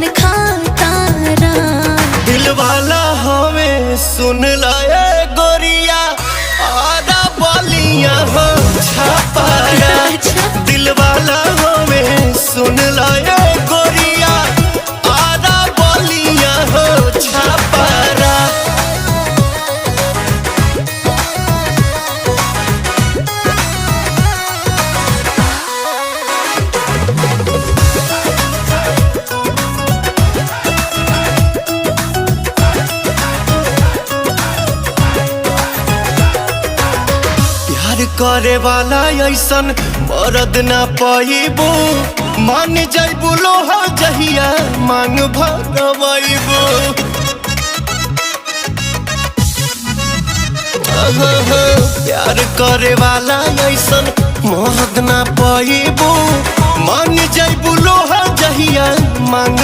पान खातारा। दिल वाला हमें सुन लाए गोरिया आधा बलिया हो छापारा। दिल वाला हमें सुन लाए गोरिया आधा बलिया हो छापारा। प्यार करे वाला ऐसन मरद ना पाइबू। मान जाइबू लोहा जहिया मांग भगवाइबू। प्यार करे वाला ऐसन मरद ना पाइबू। मान जाइबू लोहा जहिया मांग